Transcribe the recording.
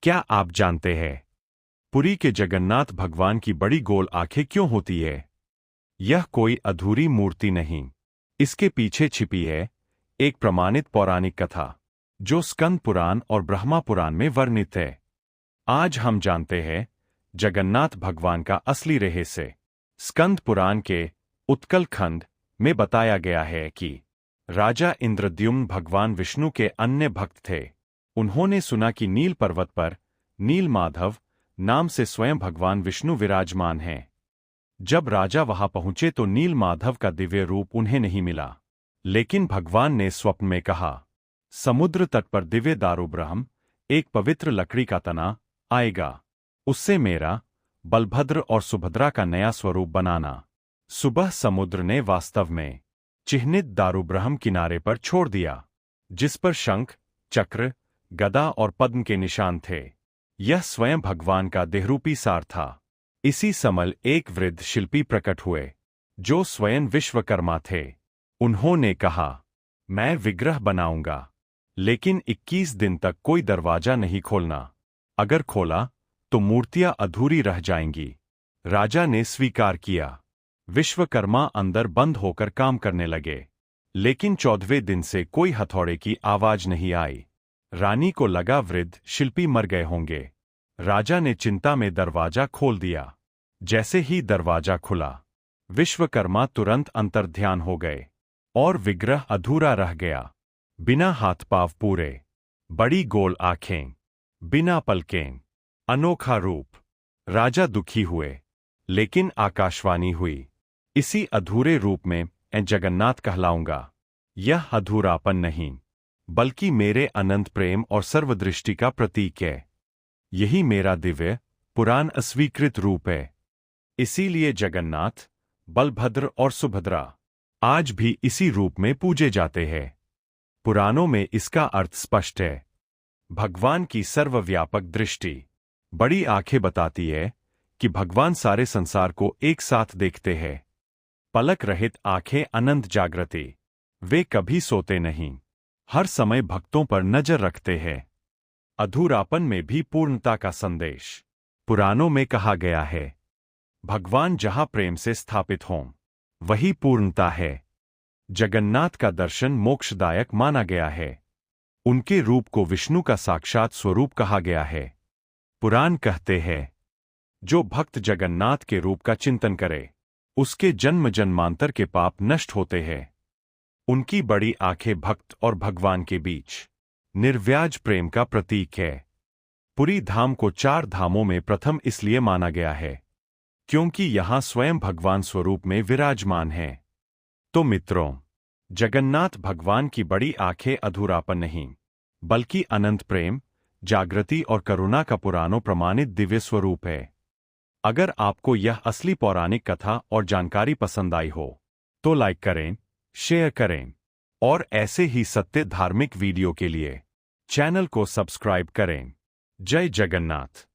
क्या आप जानते हैं पुरी के जगन्नाथ भगवान की बड़ी गोल आंखें क्यों होती है? यह कोई अधूरी मूर्ति नहीं, इसके पीछे छिपी है एक प्रमाणित पौराणिक कथा जो स्कंद पुराण और ब्रह्मा पुराण में वर्णित है। आज हम जानते हैं जगन्नाथ भगवान का असली रहस्य। स्कंद पुराण के उत्कल खंड में बताया गया है कि राजा इंद्रद्युम्न भगवान विष्णु के अन्य भक्त थे। उन्होंने सुना कि नील पर्वत पर नीलमाधव नाम से स्वयं भगवान विष्णु विराजमान हैं। जब राजा वहां पहुंचे तो नीलमाधव का दिव्य रूप उन्हें नहीं मिला, लेकिन भगवान ने स्वप्न में कहा, समुद्र तट पर दिव्य दारू ब्रह्म एक पवित्र लकड़ी का तना आएगा, उससे मेरा बलभद्र और सुभद्रा का नया स्वरूप बनाना। सुबह समुद्र ने वास्तव में चिह्नित दारू ब्रह्म किनारे पर छोड़ दिया, जिस पर शंख, चक्र, गदा और पद्म के निशान थे। यह स्वयं भगवान का देहरूपी सार था। इसी समय एक वृद्ध शिल्पी प्रकट हुए जो स्वयं विश्वकर्मा थे। उन्होंने कहा, मैं विग्रह बनाऊंगा, लेकिन 21 दिन तक कोई दरवाजा नहीं खोलना। अगर खोला तो मूर्तियां अधूरी रह जाएंगी। राजा ने स्वीकार किया। विश्वकर्मा अंदर बंद होकर काम करने लगे, लेकिन 14वें दिन से कोई हथौड़े की आवाज नहीं आई। रानी को लगा वृद्ध शिल्पी मर गए होंगे। राजा ने चिंता में दरवाजा खोल दिया। जैसे ही दरवाजा खुला, विश्वकर्मा तुरंत अंतर्ध्यान हो गए और विग्रह अधूरा रह गया। बिना हाथ पांव पूरे, बड़ी गोल आंखें, बिना पलकें, अनोखा रूप। राजा दुखी हुए, लेकिन आकाशवाणी हुई, इसी अधूरे रूप में मैं जगन्नाथ कहलाऊंगा। यह अधूरापन नहीं, बल्कि मेरे अनंत प्रेम और सर्वदृष्टि का प्रतीक है। यही मेरा दिव्य पुराण अस्वीकृत रूप है। इसीलिए जगन्नाथ, बलभद्र और सुभद्रा आज भी इसी रूप में पूजे जाते हैं। पुराणों में इसका अर्थ स्पष्ट है। भगवान की सर्वव्यापक दृष्टि। बड़ी आंखें बताती है कि भगवान सारे संसार को एक साथ देखते हैं। पलक रहित आंखें अनंत जागृति। वे कभी सोते नहीं, हर समय भक्तों पर नजर रखते हैं। अधूरापन में भी पूर्णता का संदेश। पुराणों में कहा गया है, भगवान जहां प्रेम से स्थापित हों, वही पूर्णता है। जगन्नाथ का दर्शन मोक्षदायक माना गया है। उनके रूप को विष्णु का साक्षात स्वरूप कहा गया है। पुराण कहते हैं, जो भक्त जगन्नाथ के रूप का चिंतन करे, उसके जन्म जन्मांतर के पाप नष्ट होते हैं। उनकी बड़ी आंखें भक्त और भगवान के बीच निर्व्याज प्रेम का प्रतीक है। पुरी धाम को 4 धामों में प्रथम इसलिए माना गया है क्योंकि यहां स्वयं भगवान स्वरूप में विराजमान हैं। तो मित्रों, जगन्नाथ भगवान की बड़ी आंखें अधूरापन नहीं, बल्कि अनंत प्रेम, जागृति और करुणा का पुराणों प्रमाणित दिव्य स्वरूप है। अगर आपको यह असली पौराणिक कथा और जानकारी पसंद आई हो तो लाइक करें, शेयर करें और ऐसे ही सत्य धार्मिक वीडियो के लिए चैनल को सब्सक्राइब करें। जय जगन्नाथ।